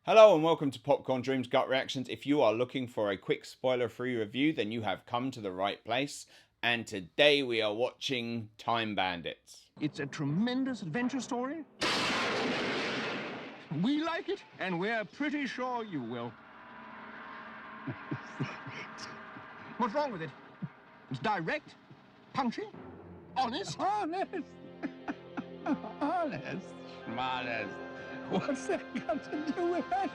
Hello and welcome to Popcorn Dreams Gut Reactions. If you are looking for a quick spoiler-free review, then you have come to the right place. And today we are watching Time Bandits. It's a tremendous adventure story. We like it, and we're pretty sure you will. What's wrong with it? It's direct, punchy, honest. Honest. Honest. Modest. What's that got to do with it?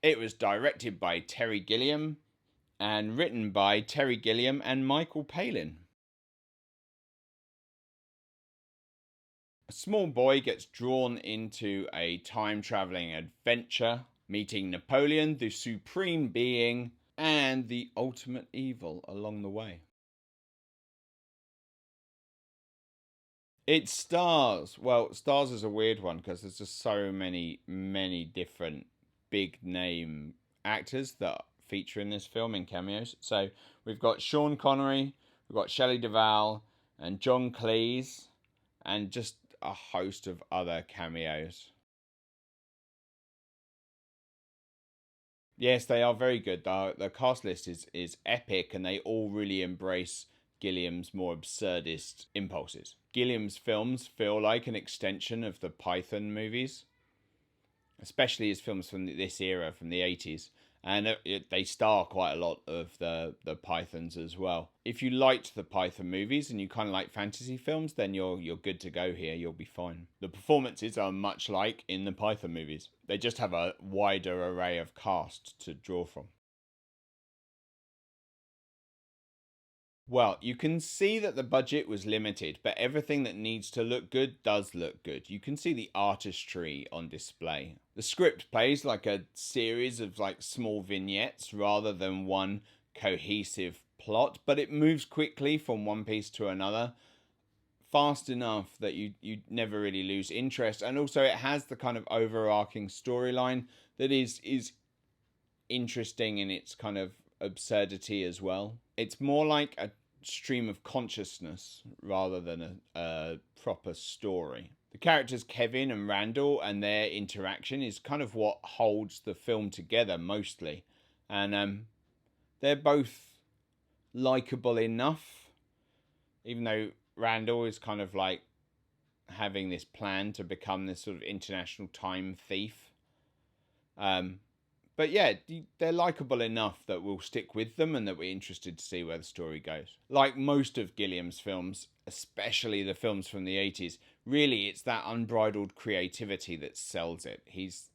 It was directed by Terry Gilliam and written by Terry Gilliam and Michael Palin. A small boy gets drawn into a time-traveling adventure, meeting Napoleon, the supreme being, and the ultimate evil along the way. It stars, well, stars is a weird one because there's just so many different big name actors that feature in this film in cameos. So we've got Sean Connery, we've got Shelley Duvall and John Cleese, and just a host of other cameos. Yes, they are very good. The cast list is epic, and they all really embrace Gilliam's more absurdist impulses. Gilliam's films feel like an extension of the Python movies, especially his films from this era, from the 80s. And they star quite a lot of the Pythons as well. If you liked the Python movies and you kind of like fantasy films, then you're good to go here. You'll be fine. The performances are much like in the Python movies. They just have a wider array of cast to draw from. Well, you can see that the budget was limited, but everything that needs to look good does look good. You can see the artistry on display. The script plays like a series of small vignettes rather than one cohesive plot, but it moves quickly from one piece to another, fast enough that you never really lose interest. And also it has the kind of overarching storyline that is interesting in its kind of absurdity as well. It's more like a stream of consciousness rather than a proper story. The characters Kevin and Randall and their interaction is kind of what holds the film together mostly. And they're both likable enough, even though Randall is kind of like having this plan to become this sort of international time thief. But yeah, they're likable enough that we'll stick with them and that we're interested to see where the story goes. Like most of Gilliam's films, especially the films from the 80s, really it's that unbridled creativity that sells it. He's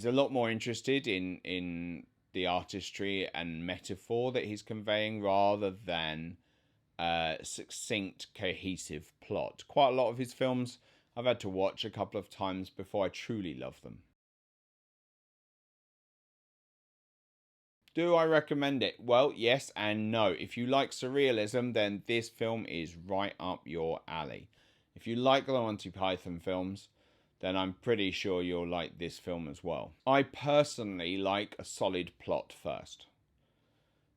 a lot more interested in the artistry and metaphor that he's conveying rather than a succinct, cohesive plot. Quite a lot of his films I've had to watch a couple of times before I truly love them. Do I recommend it? Well, yes and no. If you like surrealism, then this film is right up your alley. If you like the Monty Python films, then I'm pretty sure you'll like this film as well. I personally like a solid plot first.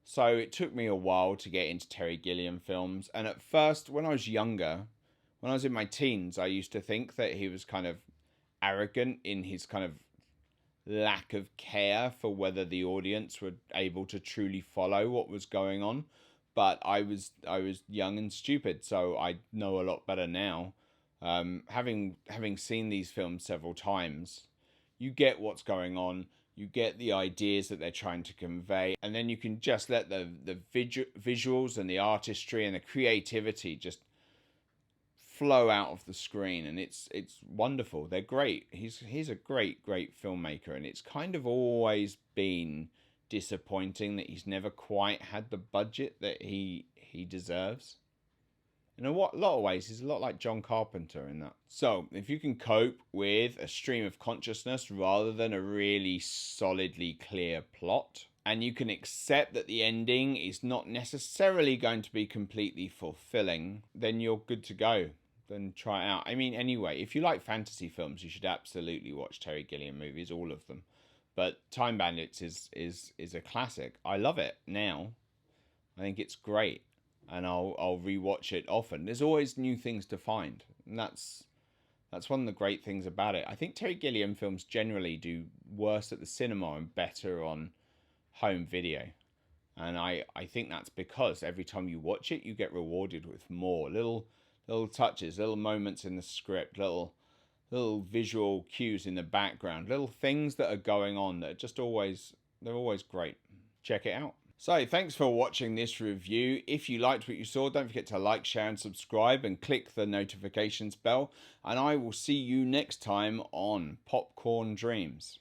So it took me a while to get into Terry Gilliam films. And at first, when I was younger, when I was in my teens, I used to think that he was kind of arrogant in his kind of lack of care for whether the audience were able to truly follow what was going on. But I was young and stupid, so I know a lot better now. Having seen these films several times, you get what's going on. You get the ideas that they're trying to convey, and then you can just let the visuals and the artistry and the creativity just flow out of the screen, and it's wonderful. They're great. He's a great filmmaker, and it's kind of always been disappointing that he's never quite had the budget that he deserves. In a lot of ways, he's a lot like John Carpenter in that. So, if you can cope with a stream of consciousness rather than a really solidly clear plot, and you can accept that the ending is not necessarily going to be completely fulfilling, then you're good to go. Then try it out. I mean, anyway, if you like fantasy films, you should absolutely watch Terry Gilliam movies, all of them. But Time Bandits is a classic. I love it now. I think it's great. and I'll rewatch it often. There's always new things to find, and that's one of the great things about it. I think Terry Gilliam films generally do worse at the cinema and better on home video. And I think that's because every time you watch it, you get rewarded with more little touches, little moments in the script, little visual cues in the background, little things that are going on that are just always great. Check it out. So thanks for watching this review. If you liked what you saw, don't forget to like, share and subscribe and click the notifications bell. And I will see you next time on Popcorn Dreams.